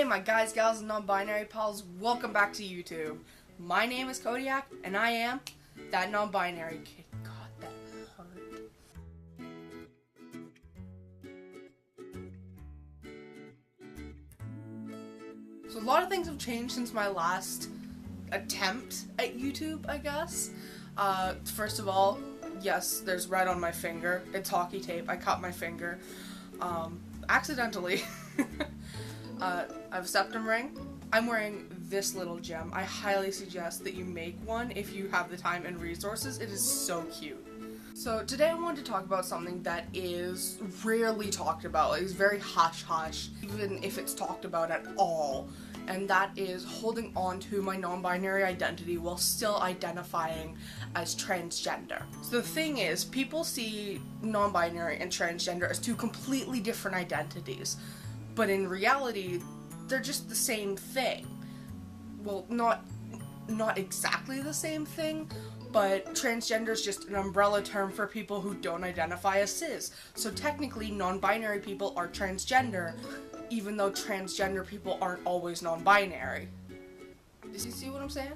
my guys, gals, and non-binary pals, welcome back to YouTube. My name is Kodiak, and I am that non-binary kid. God, that hurt. So a lot of things have changed since my last attempt at YouTube, I guess. First of all, yes, there's red on my finger. It's hockey tape. I cut my finger. Accidentally. I have a septum ring. I'm wearing this little gem. I highly suggest that you make one if you have the time and resources. It is so cute. So today I wanted to talk about something that is rarely talked about. Like, it's very hush-hush, even if it's talked about at all. And that is holding on to my non-binary identity while still identifying as transgender. So the thing is, people see non-binary and transgender as two completely different identities. But in reality, they're just the same thing. Well, not exactly the same thing, but transgender is just an umbrella term for people who don't identify as cis. So technically, non-binary people are transgender, even though transgender people aren't always non-binary. Does you see what I'm saying?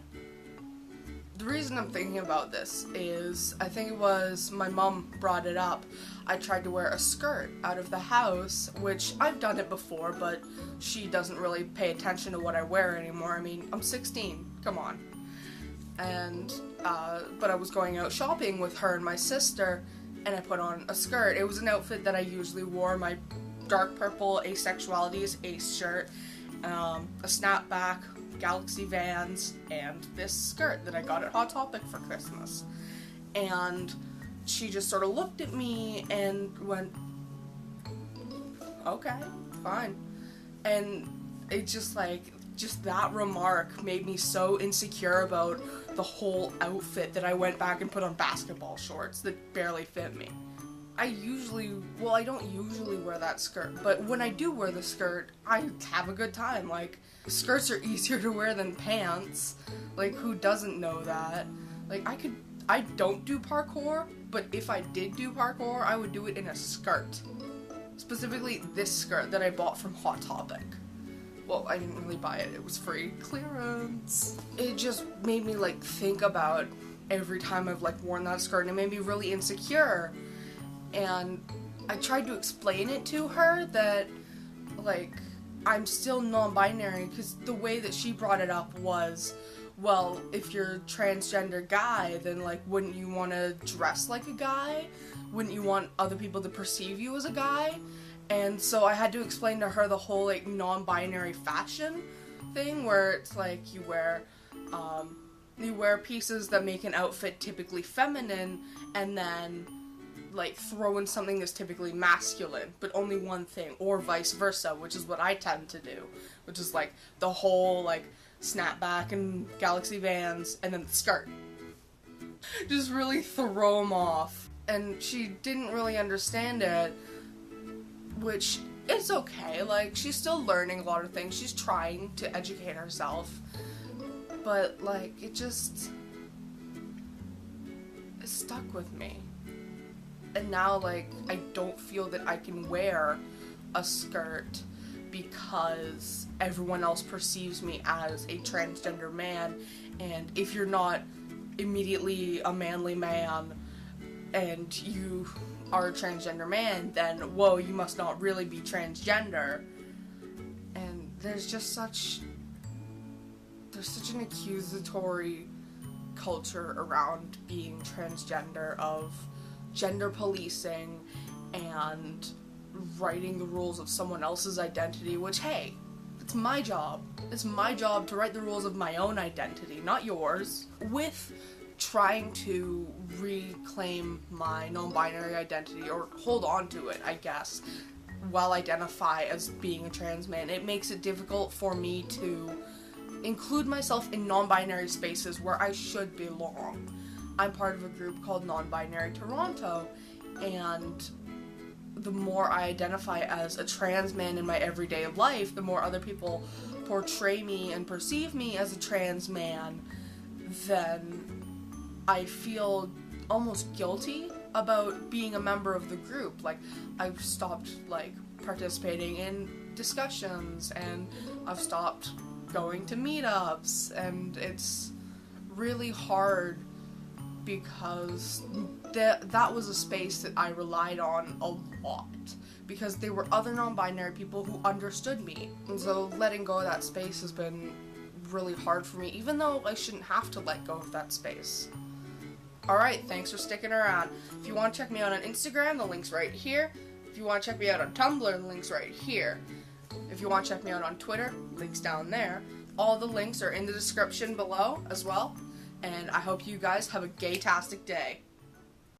The reason I'm thinking about this is, I think it was my mom brought it up. I tried to wear a skirt out of the house, which I've done it before, but she doesn't really pay attention to what I wear anymore. I mean, I'm 16, come on. And, but I was going out shopping with her and my sister, and I put on a skirt. It was an outfit that I usually wore, my dark purple Asexualities Ace shirt, a snapback, Galaxy Vans, and this skirt that I got at Hot Topic for Christmas. And she just sort of looked at me and went, okay, fine. And it just that remark made me so insecure about the whole outfit that I went back and put on basketball shorts that barely fit me. I don't usually wear that skirt, but when I do wear the skirt, I have a good time. Like, skirts are easier to wear than pants. Like, who doesn't know that? Like, I don't do parkour, but if I did do parkour, I would do it in a skirt. Specifically this skirt that I bought from Hot Topic. Well, I didn't really buy it, it was free. Clearance. It just made me, think about every time I've, worn that skirt, and it made me really insecure. And I tried to explain it to her that, I'm still non-binary, because the way that she brought it up was, well, if you're a transgender guy, then, wouldn't you want to dress like a guy? Wouldn't you want other people to perceive you as a guy? And so I had to explain to her the whole, non-binary fashion thing, where it's, you wear pieces that make an outfit typically feminine, and then throw in something that's typically masculine, but only one thing, or vice versa, which is what I tend to do, which is the whole snapback and Galaxy Vans, and then the skirt. Just really throw them off. And she didn't really understand it, which is okay. She's still learning a lot of things. She's trying to educate herself, but it stuck with me. And now, I don't feel that I can wear a skirt because everyone else perceives me as a transgender man, and if you're not immediately a manly man and you are a transgender man, then, whoa, you must not really be transgender. And there's such an accusatory culture around being transgender, of gender policing and writing the rules of someone else's identity, which, hey, it's my job. It's my job to write the rules of my own identity, not yours. With trying to reclaim my non-binary identity, or hold on to it, I guess, while identify as being a trans man, it makes it difficult for me to include myself in non-binary spaces where I should belong. I'm part of a group called Non-Binary Toronto, and the more I identify as a trans man in my everyday life, the more other people portray me and perceive me as a trans man, then I feel almost guilty about being a member of the group. I've stopped, participating in discussions, and I've stopped going to meetups, and it's really hard because that was a space that I relied on a lot, because there were other non-binary people who understood me, and so letting go of that space has been really hard for me, even though I shouldn't have to let go of that space. Alright, thanks for sticking around. If you want to check me out on Instagram, the link's right here. If you want to check me out on Tumblr, the link's right here. If you want to check me out on Twitter, link's down there. All the links are in the description below as well. And I hope you guys have a gay-tastic day.